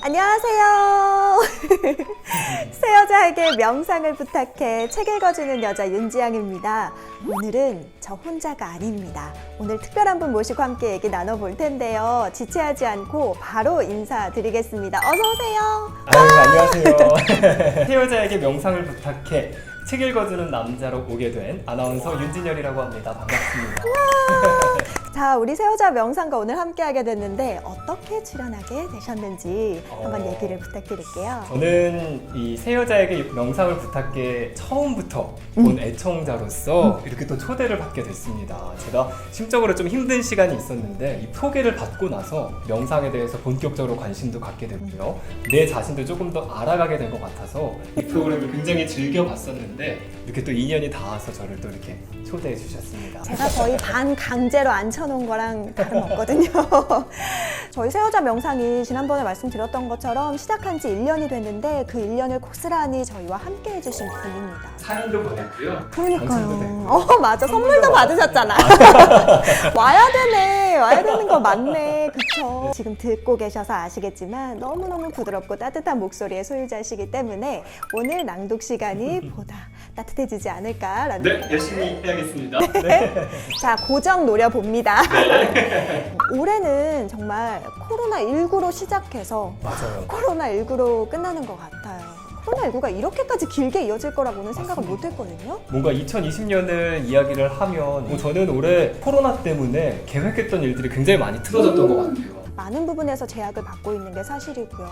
안녕하세요. 새 여자에게 명상을 부탁해 책 읽어주는 여자 윤지향입니다. 오늘은 저 혼자가 아닙니다. 오늘 특별한 분 모시고 함께 얘기 나눠볼 텐데요. 지체하지 않고 바로 인사드리겠습니다. 어서 오세요. 안녕하세요. 새 여자에게 명상을 부탁해 책 읽어주는 남자로 오게 된 아나운서 윤진열이라고 합니다. 반갑습니다. 자, 우리 새 여자 명상과 오늘 함께하게 됐는데 어떻게 출연하게 되셨는지 한번 얘기를 부탁드릴게요. 저는 이 새 여자에게 명상을 부탁해 처음부터 본 애청자로서 이렇게 또 초대를 받게 됐습니다. 제가 심적으로 좀 힘든 시간이 있었는데 이 소개를 받고 나서 명상에 대해서 본격적으로 관심도 갖게 됐고요. 내 자신도 조금 더 알아가게 된 것 같아서 이 프로그램을 굉장히 즐겨봤었는데 이렇게 또 인연이 닿아서 저를 또 이렇게 초대해 주셨습니다. 제가 거의 반 강제로 앉혀놓은 거랑 다름없거든요. 저희 새 여자 명상이 지난번에 말씀드렸던 것처럼 시작한 지 1년이 됐는데 그 1년을 고스란히 저희와 함께 해주신 분입니다. 사연도 보냈고요. 그러니까요. 맞아. 선물도 받으셨잖아. 와야 되는 거 맞네. 그쵸? 지금 듣고 계셔서 아시겠지만 너무너무 부드럽고 따뜻한 목소리의 소유자시기 때문에 오늘 낭독 시간이 보다 따뜻해지지 않을까라는. 네, 열심히 해야겠습니다. 자, 고정 노려봅니다. 올해는 정말 코로나19로 시작해서 맞아요. 코로나19로 끝나는 것 같아요. 코로나19가 이렇게까지 길게 이어질 거라고는 생각을 못 했거든요. 뭔가 2020년을 이야기를 하면 저는 올해 코로나 때문에 계획했던 일들이 굉장히 많이 틀어졌던 것 같아요. 많은 부분에서 제약을 받고 있는 게 사실이고요.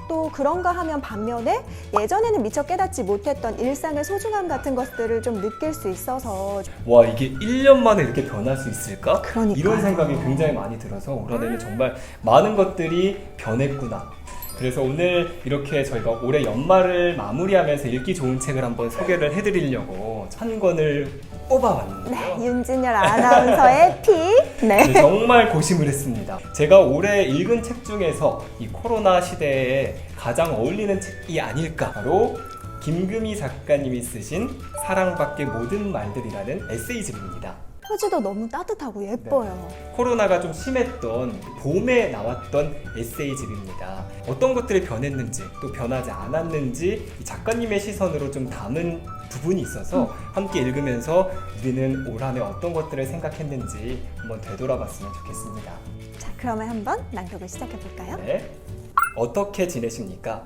또 그런가 하면 반면에 예전에는 미처 깨닫지 못했던 일상의 소중함 같은 것들을 좀 느낄 수 있어서 와, 이게 1년 만에 이렇게 변할 수 있을까? 그러니까요. 이런 생각이 굉장히 많이 들어서 올 한해는 정말 많은 것들이 변했구나. 그래서 오늘 이렇게 저희가 올해 연말을 마무리하면서 읽기 좋은 책을 한번 소개를 해드리려고 한 권을 뽑아왔는데요. 네, 윤진열 아나운서의 팁. 네, 정말 고심을 했습니다. 제가 올해 읽은 책 중에서 이 코로나 시대에 가장 어울리는 책이 아닐까. 바로 김금희 작가님이 쓰신 사랑밖의 모든 말들이라는 에세이집입니다. 표지도 너무 따뜻하고 예뻐요. 코로나가 좀 심했던 봄에 나왔던 에세이집입니다. 어떤 것들이 변했는지 또 변하지 않았는지 이 작가님의 시선으로 좀 담은 부분이 있어서 함께 읽으면서 우리는 올 한해 어떤 것들을 생각했는지 한번 되돌아봤으면 좋겠습니다. 자, 그러면 한번 낭독을 시작해볼까요? 네. 어떻게 지내십니까?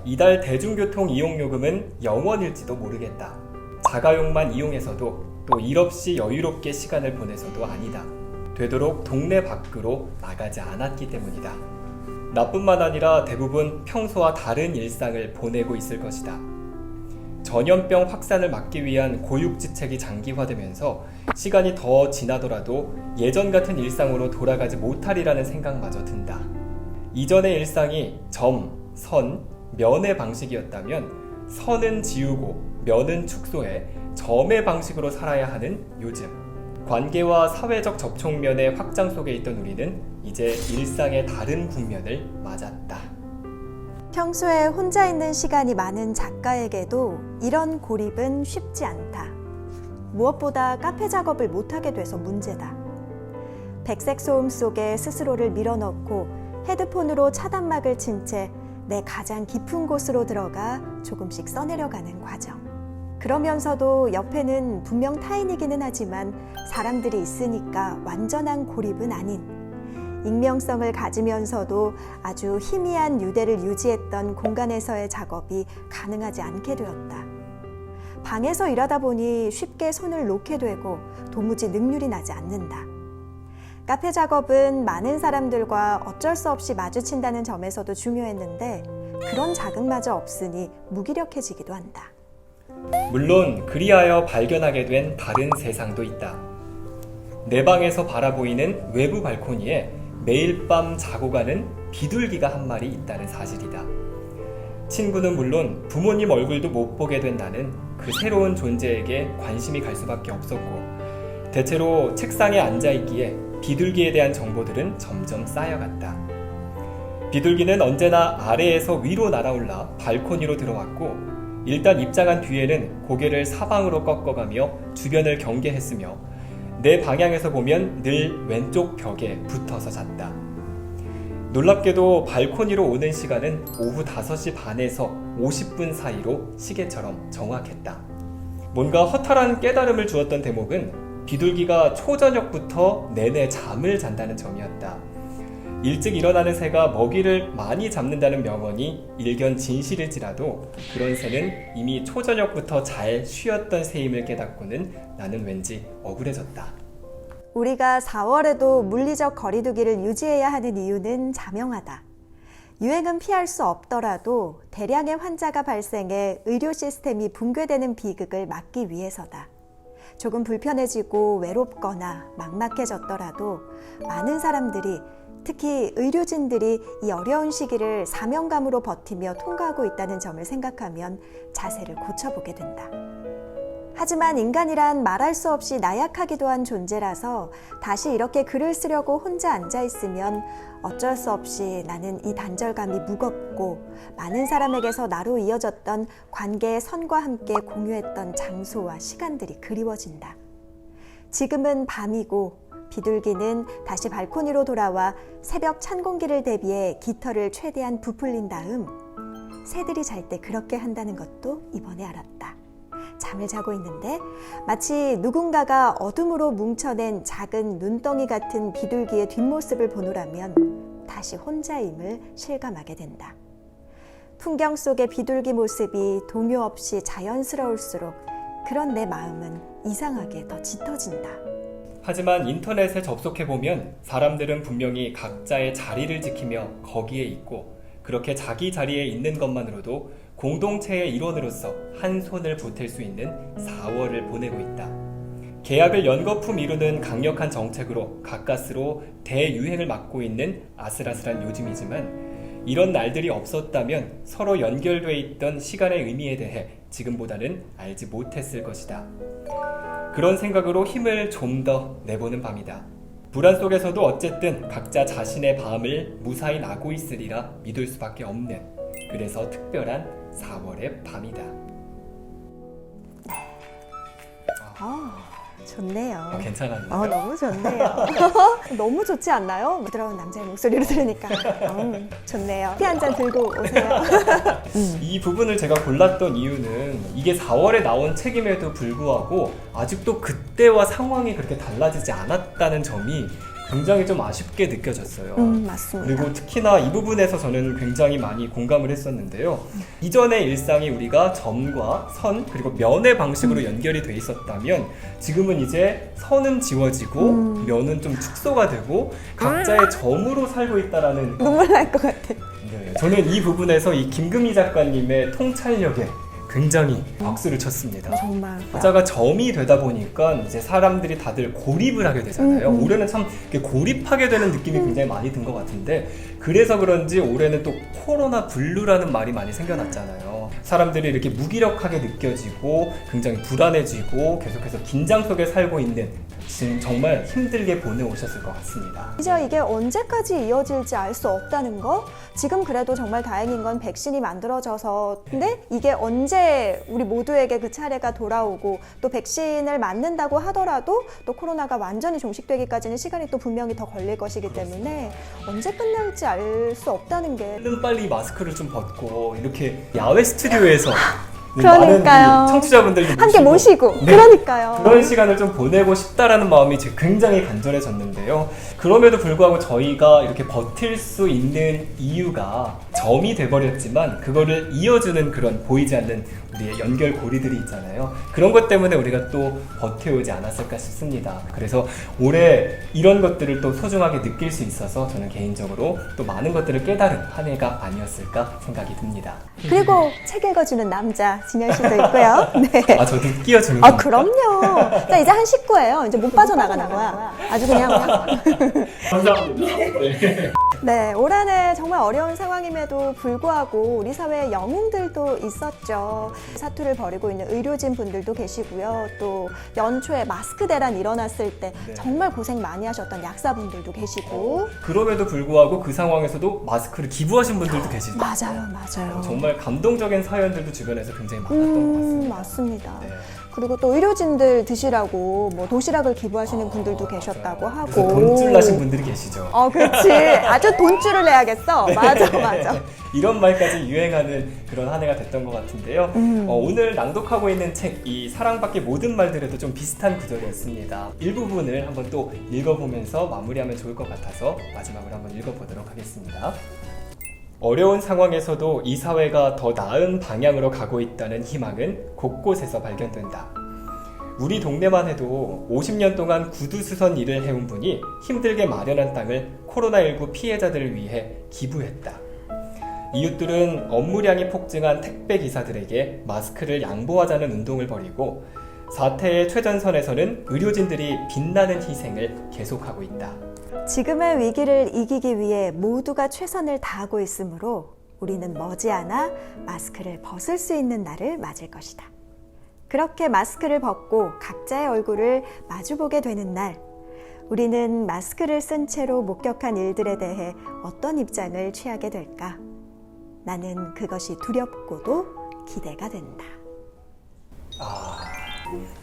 이달 대중교통 이용요금은 0원일지도 모르겠다. 자가용만 이용해서도 또 일 없이 여유롭게 시간을 보내서도 아니다. 되도록 동네 밖으로 나가지 않았기 때문이다. 나뿐만 아니라 대부분 평소와 다른 일상을 보내고 있을 것이다. 전염병 확산을 막기 위한 고육지책이 장기화되면서 시간이 더 지나더라도 예전 같은 일상으로 돌아가지 못하리라는 생각마저 든다. 이전의 일상이 점, 선, 면의 방식이었다면 선은 지우고 면은 축소해 점의 방식으로 살아야 하는 요즘. 관계와 사회적 접촉면의 확장 속에 있던 우리는 이제 일상의 다른 국면을 맞았다. 평소에 혼자 있는 시간이 많은 작가에게도 이런 고립은 쉽지 않다. 무엇보다 카페 작업을 못하게 돼서 문제다. 백색 소음 속에 스스로를 밀어넣고 헤드폰으로 차단막을 친 채 내 가장 깊은 곳으로 들어가 조금씩 써내려가는 과정. 그러면서도 옆에는 분명 타인이기는 하지만 사람들이 있으니까 완전한 고립은 아닌, 익명성을 가지면서도 아주 희미한 유대를 유지했던 공간에서의 작업이 가능하지 않게 되었다. 방에서 일하다 보니 쉽게 손을 놓게 되고 도무지 능률이 나지 않는다. 카페 작업은 많은 사람들과 어쩔 수 없이 마주친다는 점에서도 중요했는데 그런 자극마저 없으니 무기력해지기도 한다. 물론 그리하여 발견하게 된 다른 세상도 있다. 내 방에서 바라보이는 외부 발코니에 매일 밤 자고 가는 비둘기가 한 마리 있다는 사실이다. 친구는 물론 부모님 얼굴도 못 보게 된 나는 그 새로운 존재에게 관심이 갈 수밖에 없었고, 대체로 책상에 앉아있기에 비둘기에 대한 정보들은 점점 쌓여갔다. 비둘기는 언제나 아래에서 위로 날아올라 발코니로 들어왔고, 일단 입장한 뒤에는 고개를 사방으로 꺾어가며 주변을 경계했으며 내 방향에서 보면 늘 왼쪽 벽에 붙어서 잤다. 놀랍게도 발코니로 오는 시간은 오후 5시 반에서 50분 사이로 시계처럼 정확했다. 뭔가 허탈한 깨달음을 주었던 대목은 비둘기가 초저녁부터 내내 잠을 잔다는 점이었다. 일찍 일어나는 새가 먹이를 많이 잡는다는 명언이 일견 진실일지라도 그런 새는 이미 초저녁부터 잘 쉬었던 새임을 깨닫고는 나는 왠지 억울해졌다. 우리가 4월에도 물리적 거리두기를 유지해야 하는 이유는 자명하다. 유행은 피할 수 없더라도 대량의 환자가 발생해 의료 시스템이 붕괴되는 비극을 막기 위해서다. 조금 불편해지고 외롭거나 막막해졌더라도 많은 사람들이, 특히 의료진들이 이 어려운 시기를 사명감으로 버티며 통과하고 있다는 점을 생각하면 자세를 고쳐보게 된다. 하지만 인간이란 말할 수 없이 나약하기도 한 존재라서 다시 이렇게 글을 쓰려고 혼자 앉아있으면 어쩔 수 없이 나는 이 단절감이 무겁고 많은 사람에게서 나로 이어졌던 관계의 선과 함께 공유했던 장소와 시간들이 그리워진다. 지금은 밤이고 비둘기는 다시 발코니로 돌아와 새벽 찬 공기를 대비해 깃털을 최대한 부풀린 다음 새들이 잘 때 그렇게 한다는 것도 이번에 알았다. 잠을 자고 있는데 마치 누군가가 어둠으로 뭉쳐낸 작은 눈덩이 같은 비둘기의 뒷모습을 보노라면 다시 혼자임을 실감하게 된다. 풍경 속의 비둘기 모습이 동요 없이 자연스러울수록 그런 내 마음은 이상하게 더 짙어진다. 하지만 인터넷에 접속해보면 사람들은 분명히 각자의 자리를 지키며 거기에 있고 그렇게 자기 자리에 있는 것만으로도 공동체의 일원으로서 한 손을 보탤 수 있는 4월을 보내고 있다. 계약을 연거푸 미루는 강력한 정책으로 가까스로 대유행을 막고 있는 아슬아슬한 요즘이지만 이런 날들이 없었다면 서로 연결돼 있던 시간의 의미에 대해 지금보다는 알지 못했을 것이다. 그런 생각으로 힘을 좀 더 내보는 밤이다. 불안 속에서도 어쨌든 각자 자신의 밤을 무사히 나고 있으리라 믿을 수밖에 없는, 그래서 특별한 4월의 밤이다. 좋네요. 괜찮았나요? 너무 좋네요. 너무 좋지 않나요? 부드러운 남자의 목소리로 들으니까 좋네요. 피 한 잔 들고 오세요. 이 부분을 제가 골랐던 이유는 이게 4월에 나온 책임에도 불구하고 아직도 그때와 상황이 그렇게 달라지지 않았다는 점이 굉장히 좀 아쉽게 느껴졌어요. 맞습니다. 그리고 특히나 이 부분에서 저는 굉장히 많이 공감을 했었는데요. 이전의 일상이 우리가 점과 선 그리고 면의 방식으로 연결이 돼 있었다면 지금은 이제 선은 지워지고 면은 좀 축소가 되고 각자의 점으로 살고 있다라는 눈물 날 것 같아. 네, 저는 이 부분에서 이 김금희 작가님의 통찰력에 굉장히 박수를 쳤습니다. 정말. 여자가 점이 되다 보니까 이제 사람들이 다들 고립을 하게 되잖아요. 올해는 참 고립하게 되는 느낌이 굉장히 많이 든 것 같은데 그래서 그런지 올해는 또 코로나 블루라는 말이 많이 생겨났잖아요. 사람들이 이렇게 무기력하게 느껴지고 굉장히 불안해지고 계속해서 긴장 속에 살고 있는 지금 정말 힘들게 보내오셨을 것 같습니다. 이제 이게 언제까지 이어질지 알 수 없다는 거? 지금 그래도 정말 다행인 건 백신이 만들어져서 근데 이게 언제 우리 모두에게 그 차례가 돌아오고 또 백신을 맞는다고 하더라도 또 코로나가 완전히 종식되기까지는 시간이 또 분명히 더 걸릴 것이기 때문에 언제 끝날지 알 수 없다는 게 빨리 마스크를 좀 벗고 이렇게 야외 스튜디오에서 그러니까요. 많은 청취자분들도 함께 모시고 네. 그러니까요. 그런 시간을 좀 보내고 싶다라는 마음이 굉장히 간절해졌는데요. 그럼에도 불구하고 저희가 이렇게 버틸 수 있는 이유가 점이 돼버렸지만 그거를 이어주는 그런 보이지 않는 우리의 연결고리들이 있잖아요. 그런 것 때문에 우리가 또 버텨오지 않았을까 싶습니다. 그래서 올해 이런 것들을 또 소중하게 느낄 수 있어서 저는 개인적으로 또 많은 것들을 깨달은 한 해가 아니었을까 생각이 듭니다. 그리고 책 읽어주는 남자 진현 씨도 있고요. 네. 아, 저도 끼워주는 겁니다. 그럼요. 자, 이제 한 식구예요. 이제 못 빠져나가는 거야. 아주 그냥 감사합니다. 네. 네, 올 한 해 정말 어려운 상황임에도 불구하고 우리 사회에 영웅들도 있었죠. 사투를 벌이고 있는 의료진 분들도 계시고요. 또 연초에 마스크 대란 일어났을 때 정말 고생 많이 하셨던 약사분들도 계시고 그럼에도 불구하고 그 상황에서도 마스크를 기부하신 분들도 계시죠. 맞아요. 정말 감동적인 사연들도 주변에서 굉장히 많았던 것 같습니다. 맞습니다. 네. 그리고 또 의료진들 드시라고 뭐 도시락을 기부하시는 분들도 계셨다고 하고. 그래서 돈줄 나신 분들이 계시죠. 그렇지. 아주 돈줄을 내야겠어. 맞아. 이런 말까지 유행하는 그런 한 해가 됐던 것 같은데요. 오늘 낭독하고 있는 책, 이 사랑받기 모든 말들에도 좀 비슷한 구절이었습니다. 일부분을 한번 또 읽어보면서 마무리하면 좋을 것 같아서 마지막으로 한번 읽어보도록 하겠습니다. 어려운 상황에서도 이 사회가 더 나은 방향으로 가고 있다는 희망은 곳곳에서 발견된다. 우리 동네만 해도 50년 동안 구두수선 일을 해온 분이 힘들게 마련한 땅을 코로나19 피해자들을 위해 기부했다. 이웃들은 업무량이 폭증한 택배 기사들에게 마스크를 양보하자는 운동을 벌이고 사태의 최전선에서는 의료진들이 빛나는 희생을 계속하고 있다. 지금의 위기를 이기기 위해 모두가 최선을 다하고 있으므로 우리는 머지않아 마스크를 벗을 수 있는 날을 맞을 것이다. 그렇게 마스크를 벗고 각자의 얼굴을 마주보게 되는 날, 우리는 마스크를 쓴 채로 목격한 일들에 대해 어떤 입장을 취하게 될까? 나는 그것이 두렵고도 기대가 된다.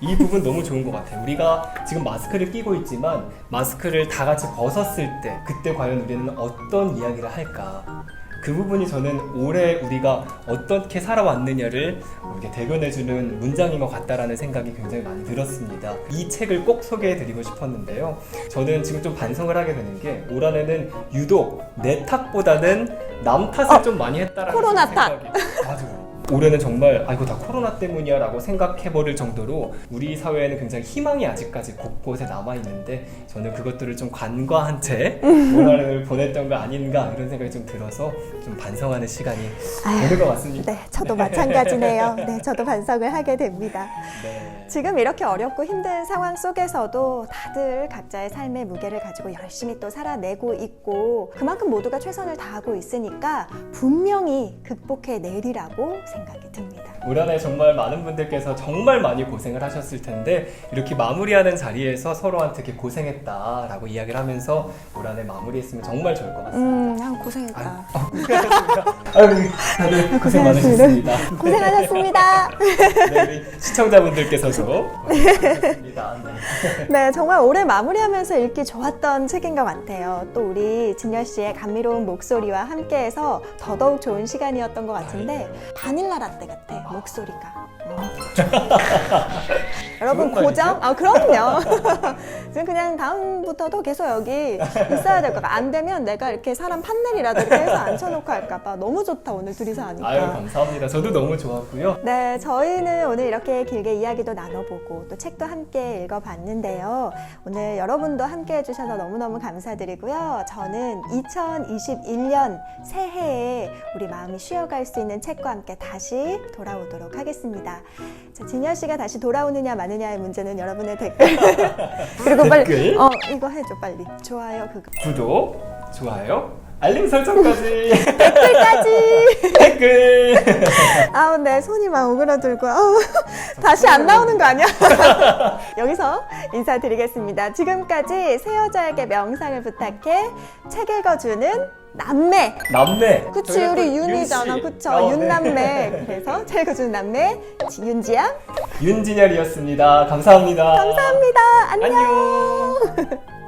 이 부분 너무 좋은 것 같아요. 우리가 지금 마스크를 끼고 있지만 마스크를 다 같이 벗었을 때 그때 과연 우리는 어떤 이야기를 할까? 그 부분이 저는 올해 우리가 어떻게 살아왔느냐를 이렇게 대변해주는 문장인 것 같다라는 생각이 굉장히 많이 들었습니다. 이 책을 꼭 소개해드리고 싶었는데요. 저는 지금 좀 반성을 하게 되는 게 올 한해는 유독 내 탓보다는 남 탓을 좀 많이 했다라는 코로나 생각이 맞아요. 올해는 정말 이거 다 코로나 때문이야 라고 생각해버릴 정도로 우리 사회에는 굉장히 희망이 아직까지 곳곳에 남아있는데 저는 그것들을 좀 간과한 채 올 한해를 보냈던 거 아닌가 이런 생각이 좀 들어서 좀 반성하는 시간이 되는 것 같습니다. 네, 저도 마찬가지네요. 네, 저도 반성을 하게 됩니다. 네. 지금 이렇게 어렵고 힘든 상황 속에서도 다들 각자의 삶의 무게를 가지고 열심히 또 살아내고 있고 그만큼 모두가 최선을 다하고 있으니까 분명히 극복해내리라고 생각이 듭니다. 올 한해 정말 많은 분들께서 정말 많이 고생을 하셨을 텐데 이렇게 마무리하는 자리에서 서로한테 이렇게 고생했다라고 이야기를 하면서 올 한해 마무리했으면 정말 좋을 것 같습니다. 고생했다. 다들 고생 많으셨습니다. 고생하셨습니다. 네, 우리 시청자분들께서도 고생하셨습니다. 네, 정말 올해 마무리하면서 읽기 좋았던 책인 것 같아요. 또 우리 진열 씨의 감미로운 목소리와 함께해서 더더욱 좋은 시간이었던 것 같은데 바닐라 라떼 같아, 목소리가. 여러분 고정? 그럼요. 지금 그냥 다음부터도 계속 여기 있어야 될 것 같아. 안 되면 내가 이렇게 사람 판넬이라도 이렇게 해서 앉혀놓고 할까봐. 너무 좋다, 오늘 둘이서 하니까. 감사합니다. 저도 너무 좋았고요. 네, 저희는 오늘 이렇게 길게 이야기도 나눠보고 또 책도 함께 읽어봤는데요. 오늘 여러분도 함께 해주셔서 너무너무 감사드리고요. 저는 2021년 새해에 우리 마음이 쉬어갈 수 있는 책과 함께 다시 돌아오도록 하겠습니다. 자, 진열 씨가 다시 돌아오느냐 마느냐의 문제는 여러분의 댓글. 그리고 빨리 이거 해줘 빨리. 좋아요 그거. 구독, 좋아요, 알림 설정까지. 댓글까지. 댓글. 네, 손이 막 오그라들고 다시 안 나오는 거 아니야? 여기서 인사드리겠습니다. 지금까지 새 여자에게 명상을 부탁해 책 읽어주는 남매. 그치, 우리 윤이잖아. 그쵸? 윤남매. 네. 그래서 책 읽어주는 남매 윤지양, 윤진열이었습니다. 감사합니다. 감사합니다. 안녕.